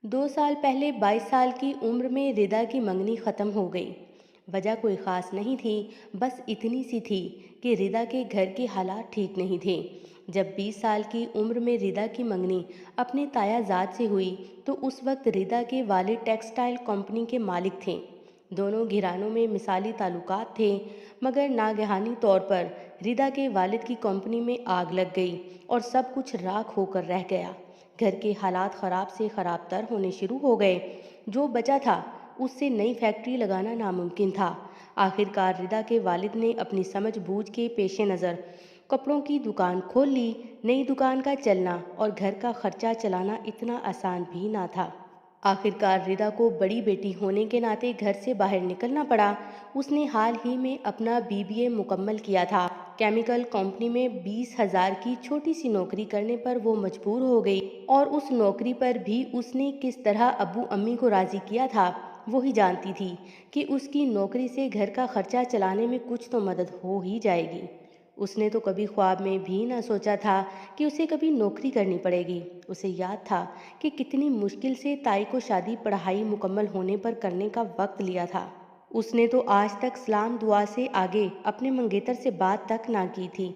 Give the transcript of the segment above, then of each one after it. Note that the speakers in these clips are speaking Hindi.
2 साल पहले 22 साल की उम्र में रिदा की मंगनी ख़त्म हो गई। वजह कोई ख़ास नहीं थी, बस इतनी सी थी कि रिदा के घर के हालात ठीक नहीं थे। जब 20 साल की उम्र में रिदा की मंगनी अपने तायाजाद से हुई तो उस वक्त रिदा के वालिद टेक्सटाइल कंपनी के मालिक थे। दोनों घरानों में मिसाली ताल्लुकात थे, मगर नागहानी तौर पर रिदा के वालिद की कंपनी में आग लग गई और सब कुछ राख होकर रह गया। घर के हालात ख़राब से ख़राब तर होने शुरू हो गए। जो बचा था उससे नई फैक्ट्री लगाना नामुमकिन था। आखिरकार रिदा के वालिद ने अपनी समझ बूझ के पेश नज़र कपड़ों की दुकान खोल ली। नई दुकान का चलना और घर का खर्चा चलाना इतना आसान भी ना था। आखिरकार रिदा को बड़ी बेटी होने के नाते घर से बाहर निकलना पड़ा। उसने हाल ही में अपना बीबीए मुकम्मल किया था। केमिकल कंपनी में 20,000 की छोटी सी नौकरी करने पर वो मजबूर हो गई, और उस नौकरी पर भी उसने किस तरह अब्बू अम्मी को राज़ी किया था वो ही जानती थी कि उसकी नौकरी से घर का खर्चा चलाने में कुछ तो मदद हो ही जाएगी। उसने तो कभी ख्वाब में भी ना सोचा था कि उसे कभी नौकरी करनी पड़ेगी। उसे याद था कि कितनी मुश्किल से ताई को शादी पढ़ाई मुकम्मल होने पर करने का वक्त लिया था। उसने तो आज तक सलाम दुआ से आगे अपने मंगेतर से बात तक ना की थी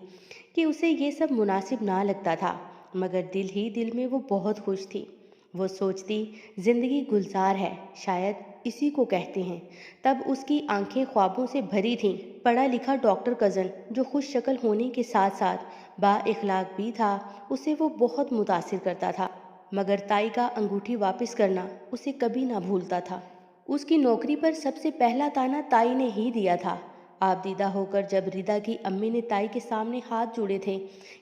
कि उसे ये सब मुनासिब ना लगता था, मगर दिल ही दिल में वो बहुत खुश थी। वो सोचती, जिंदगी गुलजार है, शायद इसी को कहते हैं। तब उसकी आंखें ख्वाबों से भरी थीं। पढ़ा लिखा डॉक्टर कज़न जो खुश शक्ल होने के साथ साथ बा इखलाक भी था, उसे वो बहुत मुतासिर करता था। मगर ताई का अंगूठी वापस करना उसे कभी ना भूलता था। उसकी नौकरी पर सबसे पहला ताना ताई ने ही दिया था। आपदीदा होकर जब रिदा की अम्मी ने ताई के सामने हाथ जोड़े थे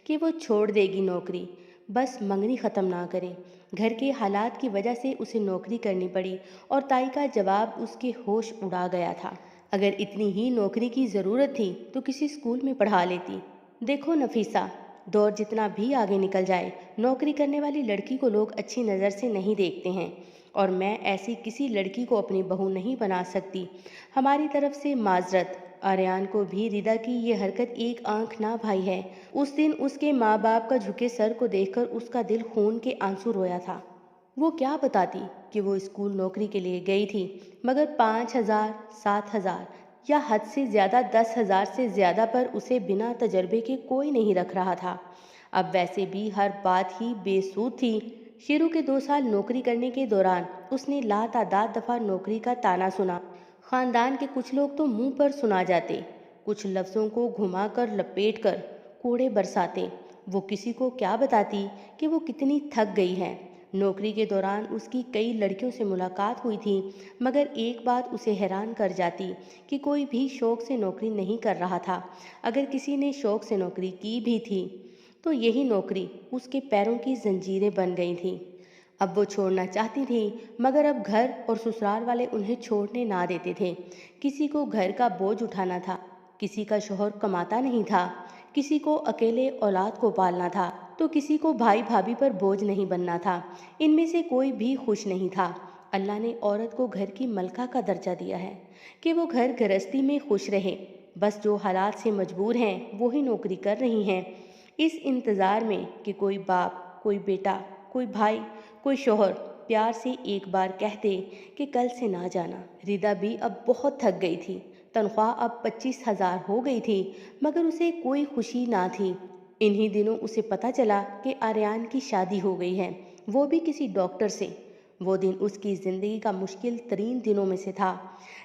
कि वो छोड़ देगी नौकरी, बस मंगनी ख़त्म ना करे। घर के हालात की वजह से उसे नौकरी करनी पड़ी, और ताई का जवाब उसके होश उड़ा गया था। अगर इतनी ही नौकरी की ज़रूरत थी तो किसी स्कूल में पढ़ा लेती। देखो नफीसा, दौर जितना भी आगे निकल जाए, नौकरी करने वाली लड़की को लोग अच्छी नज़र से नहीं देखते हैं, और मैं ऐसी किसी लड़की को अपनी बहू नहीं बना सकती। हमारी तरफ से माजरत। आर्यान को भी रिदा की ये हरकत एक आंख ना भाई है। उस दिन उसके माँ बाप का झुके सर को देखकर उसका दिल खून के आंसू रोया था। वो क्या बताती कि वो स्कूल नौकरी के लिए गई थी, मगर 5,000, 7,000 या हद से ज़्यादा 10,000 से ज़्यादा पर उसे बिना तजर्बे के कोई नहीं रख रहा था। अब वैसे भी हर बात ही बेसूद थी। शुरू के 2 साल नौकरी करने के दौरान उसने लातादाद दफ़ा नौकरी का ताना सुना। खानदान के कुछ लोग तो मुंह पर सुना जाते, कुछ लफ्ज़ों को घुमाकर लपेट कर कोड़े बरसाते। वो किसी को क्या बताती कि वो कितनी थक गई है। नौकरी के दौरान उसकी कई लड़कियों से मुलाकात हुई थी, मगर एक बात उसे हैरान कर जाती कि कोई भी शौक़ से नौकरी नहीं कर रहा था। अगर किसी ने शौक़ से नौकरी की भी थी तो यही नौकरी उसके पैरों की जंजीरें बन गई थी। अब वो छोड़ना चाहती थी, मगर अब घर और ससुराल वाले उन्हें छोड़ने ना देते थे। किसी को घर का बोझ उठाना था, किसी का शौहर कमाता नहीं था, किसी को अकेले औलाद को पालना था, तो किसी को भाई भाभी पर बोझ नहीं बनना था। इनमें से कोई भी खुश नहीं था। अल्लाह ने औरत को घर की मलका का दर्जा दिया है कि वो घर गृहस्थी में खुश रहे। बस जो हालात से मजबूर हैं वो ही नौकरी कर रही हैं, इस इंतज़ार में कि कोई बाप, कोई बेटा, कोई भाई, कोई शौहर प्यार से एक बार कह दे कि कल से ना जाना। रिदा भी अब बहुत थक गई थी। तनख्वाह अब 25,000 हो गई थी, मगर उसे कोई खुशी ना थी। इन्हीं दिनों उसे पता चला कि आर्यान की शादी हो गई है, वो भी किसी डॉक्टर से। वो दिन उसकी ज़िंदगी का मुश्किल तरीन दिनों में से था।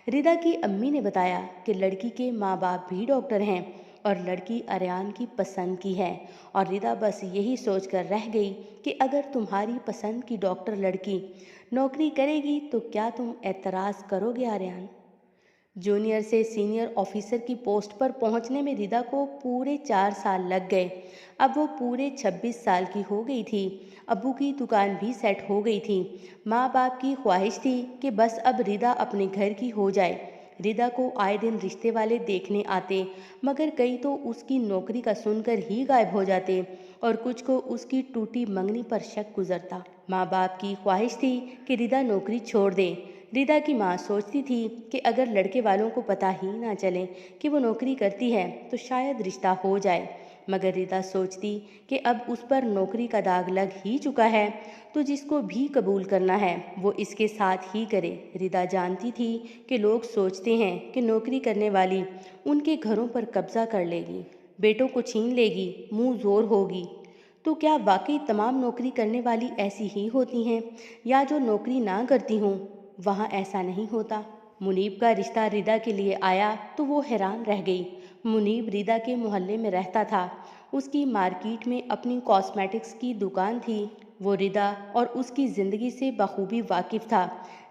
रिदा की अम्मी ने बताया कि लड़की के माँ बाप भी डॉक्टर हैं और लड़की आर्यान की पसंद की है, और रिदा बस यही सोचकर रह गई कि अगर तुम्हारी पसंद की डॉक्टर लड़की नौकरी करेगी तो क्या तुम एतराज़ करोगे आर्यान? जूनियर से सीनियर ऑफिसर की पोस्ट पर पहुंचने में रिदा को पूरे 4 साल लग गए। अब वो पूरे 26 साल की हो गई थी। अब्बू की दुकान भी सेट हो गई थी। माँ बाप की ख्वाहिश थी कि बस अब रिदा अपने घर की हो जाए। रिदा को आए दिन रिश्ते वाले देखने आते, मगर कई तो उसकी नौकरी का सुनकर ही गायब हो जाते, और कुछ को उसकी टूटी मंगनी पर शक गुजरता। माँ बाप की ख्वाहिश थी कि रिदा नौकरी छोड़ दे। रिदा की माँ सोचती थी कि अगर लड़के वालों को पता ही ना चले कि वो नौकरी करती है तो शायद रिश्ता हो जाए। मगर रिदा सोचती कि अब उस पर नौकरी का दाग लग ही चुका है, तो जिसको भी कबूल करना है वो इसके साथ ही करे। रिदा जानती थी कि लोग सोचते हैं कि नौकरी करने वाली उनके घरों पर कब्जा कर लेगी, बेटों को छीन लेगी, मुंह जोर होगी। तो क्या वाकई तमाम नौकरी करने वाली ऐसी ही होती हैं, या जो नौकरी ना करती हों वहाँ ऐसा नहीं होता? मुनीब का रिश्ता रिदा के लिए आया तो वो हैरान रह गई। मुनीब रिदा के मोहल्ले में रहता था। उसकी मार्केट में अपनी कॉस्मेटिक्स की दुकान थी। वो रिदा और उसकी ज़िंदगी से बखूबी वाकिफ़ था।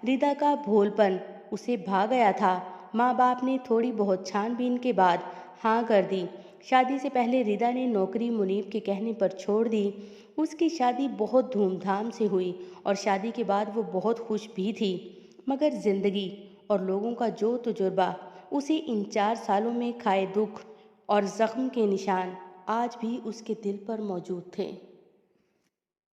रिदा का भोलपन उसे भा गया था। माँ बाप ने थोड़ी बहुत छानबीन के बाद हाँ कर दी। शादी से पहले रिदा ने नौकरी मुनीब के कहने पर छोड़ दी। उसकी शादी बहुत धूमधाम से हुई और शादी के बाद वो बहुत खुश भी थी। मगर ज़िंदगी और लोगों का जो तजुर्बा उसे इन 4 सालों में खाए दुख और ज़ख्म के निशान आज भी उसके दिल पर मौजूद थे।